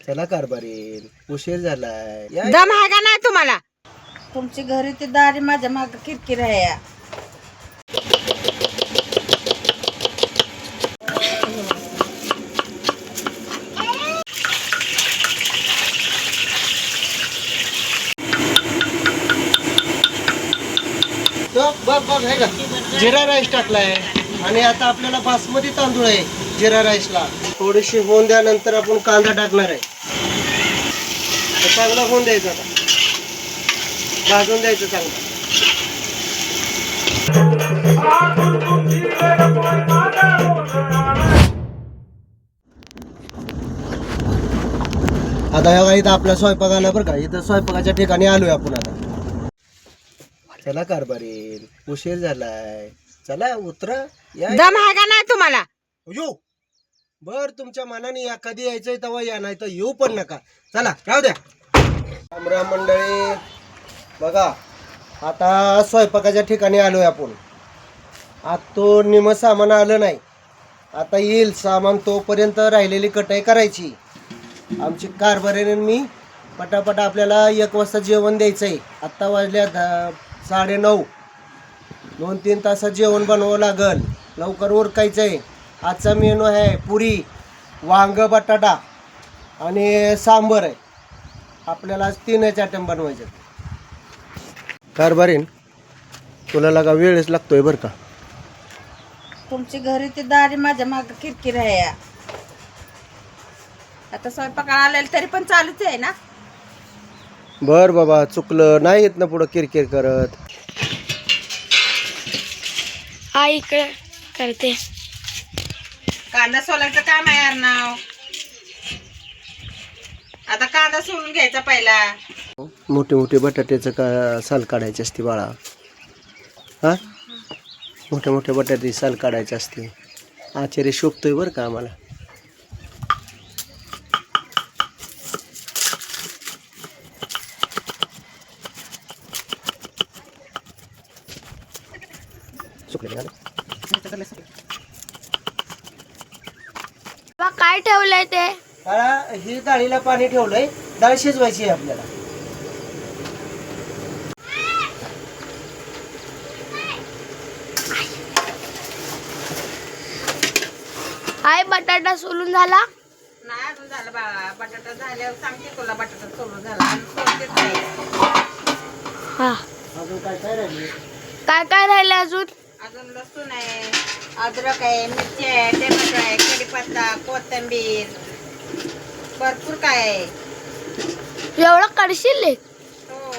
चला कारभारी उशीर झालाय दम आहे का नाही तुम्हाला? तुमची घरी ती दारी माझ्या माग किरकिर आहे या. बघ आहे का जिरा राईस टाकलाय आणि आता आपल्याला बासमती तांदूळ आहे जिरा राईसला. थोडीशी होऊन द्यानंतर आपण कांदा टाकणार आहे. चांगला होऊन द्यायचा आता, भाजून द्यायचं चांगलं. आता ह्या इथं आपला स्वयंपाक आला बरं का. इथं स्वयंपाकाच्या ठिकाणी आलोय आपण आता. चला कारभारी उशीर झालाय, चला उतरा या. दम आहे का नाही तुम्हाला? येऊ बर तुमच्या मनाने या, कधी यायचंय तेव्हा या, नाही तर येऊ पण नका. चला राहू द्या. रामराम मंडळी, बघा आता स्वयंपाकाच्या ठिकाणी आलोय आपण. आता तो निम सामान आलं नाही, आता येईल सामान. तोपर्यंत राहिलेली कटाई करायची. आमची कारभारीने मी पटापट आपल्याला 1 वाजता जेवण द्यायचंय. आत्ता वाजल्या 9:30. 2-3 तासात जेवण बनवावं लागल. लवकर उरकायचंय. आजचा मेनू आहे पुरी, वांग बटाटा आणि सांबर आहे. आपल्याला आज 3 आयटम बनवायचे. कारभारीन तुला लगा वेळच लागतोय बरं का. तुमची घरी ती दारी माझ्या माग किरकिर आहे या. आता स्वयंपाकाला आलेलं तरी पण चालूच आहे ना. बर बाबा चुकलं, नाही येत ना पुढं किरकिर करत. आई इकडे करते. कांदा सोलायचं काम आहे यार नाव. आता कांदा सोलून घ्यायचा पहिला. मोठे मोठे बटाट्याचं का साल काढायची असते बाळा. हा मोठे मोठे बटाटे साल काढायचे असते. आचार्य शोभतोय बरं का आम्हाला. काय ठेवलंय ते? बाळा ही डाळीला पाणी ठेवलंय, डाळ शिजवायची आहे आपल्याला. आई बटाटा सोलून झाला? नाही अजून झालं बाळा. बटाटा झाल्यावर सांगते तुला. बटाटा सोलून झाला आणि सोलतेच नाही. हा. अजून काय काय राहिले? काय काय राहिलं अजून? अजून लसूण आहे, अद्रक आहे, मिरची आहे, टोमॅटो आहे, कढीपत्ता, कोथिंबीर, भरपूर काय आहे. एवढं करशील? हो.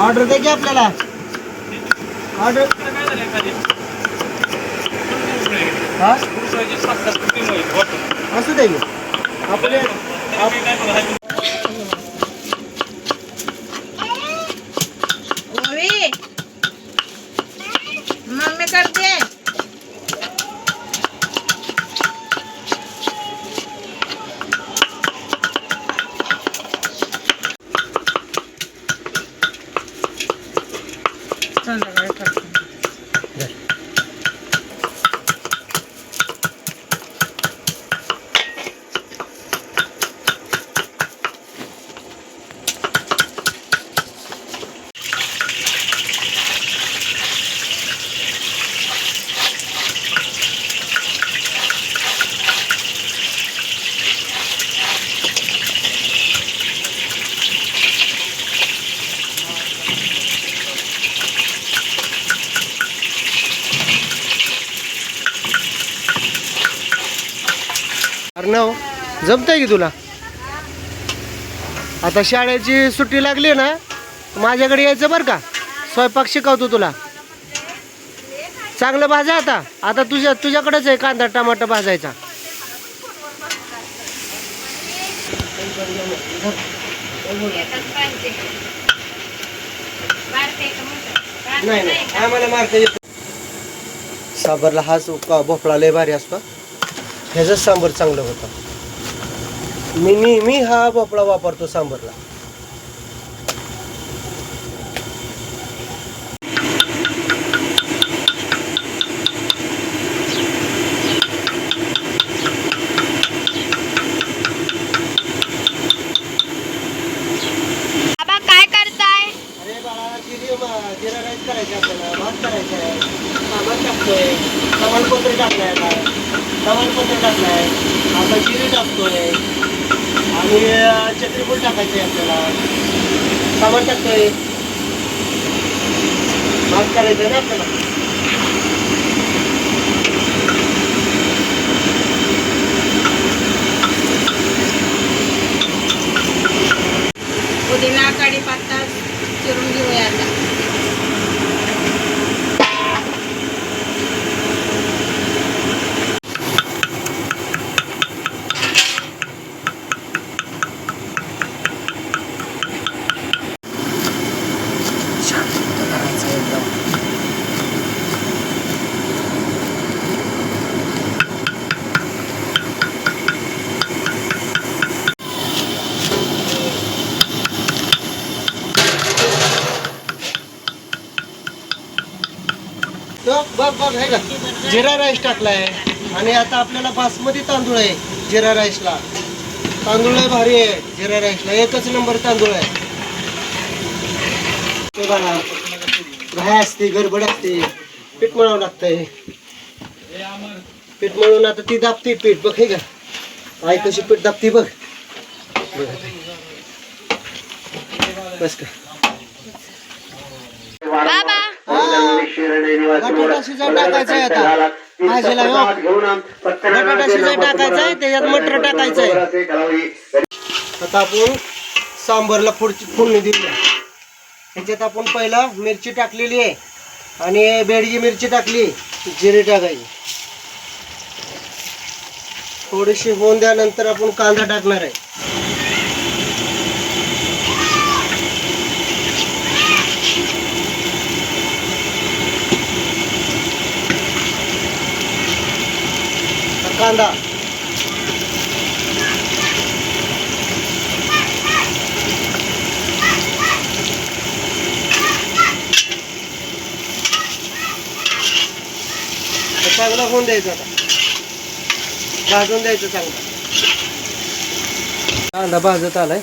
ऑर्डर द्या की आपल्याला. ऑर्डर हा असू दे की. आपले ओवी, मम्मी करते. संध्याकाळी करते. अर्णव जमतंय की तुला? आता शाळेची सुट्टी लागली ना माझ्याकडे यायचं बरं का, स्वयंपाक शिकवतो तुला. चांगलं भाजा आता. आता तुझ्याकडेच आहे कांदा टमाटर भाजायचा. नाही नाही आम्हाला मारता येत. सांबरला हाच भोपळा लय भारी असतो. ह्याच सांबर चांगलं होतं. मी नेहमी हा भोपळा वापरतो सांबरला. बाबा काय करताय? अरे बाळा जिरा राईस करायचा आपल्याला, भात करायचा आहे. सामान टाकतोय, तमालपत्र टाकलाय, आता तमालपत्र टाकलाय, आता जिरे टाकतोय आणि चक्रीफूल टाकायचं आहे आपल्याला. सामान टाकतोय, भात करायचं आहे ना आपल्याला. पुदिना कढीपत्ता चिरून घेऊया आता. तो बघ बघ आहे का, जिरा राईस टाकलाय. आणि आता आपल्याला बासमती तांदूळ आहे जिरा राईसला. तांदूळ लय भारी आहे जिरा राईसला, एकच नंबर तांदूळ आहे. ते बघा, घाई असते, गडबड असते, पीठ मळावं लागतंय. पीठ मळून आता ती दाबते पीठ. बघ हे का, आई कशी पीठ दाबते बघ. बस का बाबा बटाटा शिजाय टाकायचा आहे आता भाजीला. बटाटा शिजाय टाकायचा आहे, त्याच्यात मटर टाकायचं आहे. आता आपण सांबरला फोडणी देऊया. ह्याच्यात आपण पहिला मिरची टाकलेली आहे आणि बेडगी मिरची टाकली, जिरे टाकायची. थोडीशी होऊन द्यानंतर आपण कांदा टाकणार आहे. कांदा चांगला होऊन द्यायचा, आता भाजून द्यायचं चांगला. कांदा भाजत आलाय.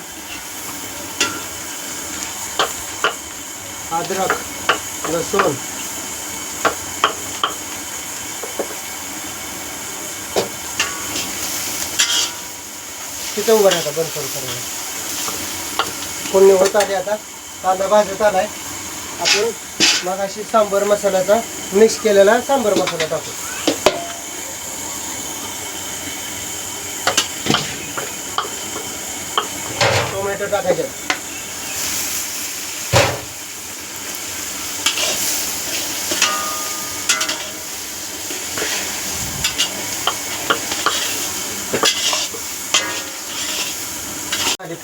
अद्रक लसूण तिथं उभं राहता बंद करायला. फोडणी होत आली. आता कांदा भाजत आलाय. आपण मग अशी सांबर मसाल्याचा मिक्स केलेला सांबर मसाला टाकू. टोमॅटो टाकायचे.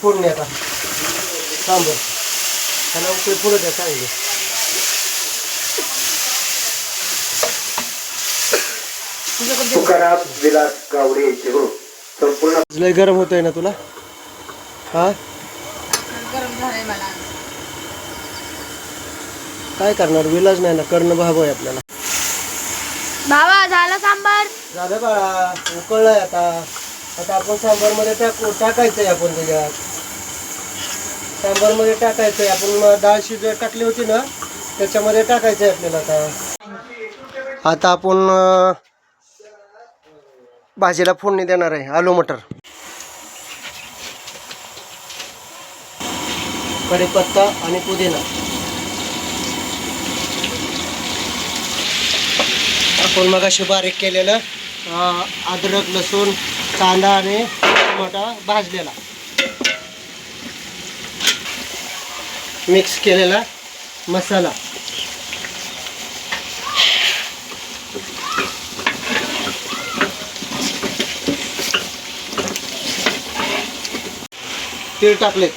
फोडणी आता सांबर त्याला उकळी पुढे द्या चांगली. लय गरम होतोय ना तुला? हा गरम झालंय मला. काय करणार, विलाज नाही ना, करणं भाव आहे आपल्याला. बाबा झालं सांबार? झालं बाळा, उकळलंय आता. आता आपण सांबार मध्ये टाकायचंय. आपण त्याच्यात सांबार मध्ये टाकायचंय. आपण डाळ शिजवत टाकली होती ना, त्याच्यामध्ये टाकायचंय आपल्याला. आता आपण भाजीला फोडणी देणार आहे. आलू मटर, कढीपत्ता आणि पुदिना. आपण मगाशी बारीक केलेलं अद्रक लसूण कांदा आणि टमाटा भाजलेला. मिक्स केलेला मसाला. तीळ टाकले,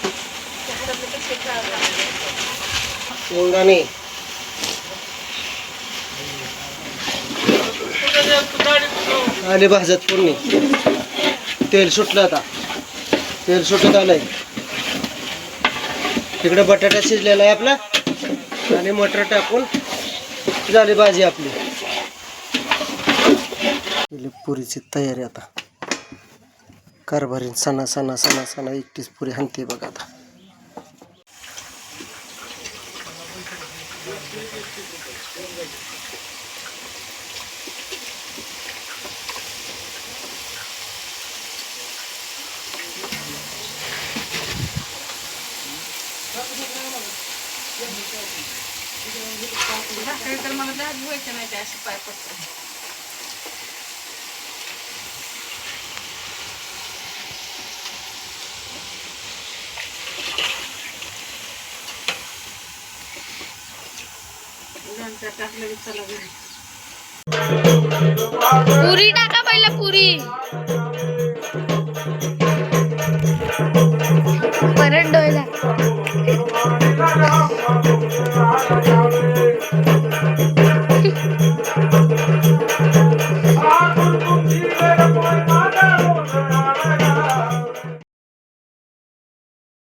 शेंगदाणे, आले भाजत फोडणी. तेल सुटलं, आता तेल सुटत आलंय. तिकडे बटाटा शिजलेला आहे आपला आणि मटर टाकून झाली भाजी आपली. पुरीची तयारी आता. कारभारी सणा सणा सणा सणा एकटीच पुरी हाणते बघा आता. तर मला जात व्हायचं नाही ते असं पाय पडतं. टाकलं चला घरी. पुरी टाका पहिला पुरी. परत डोयला.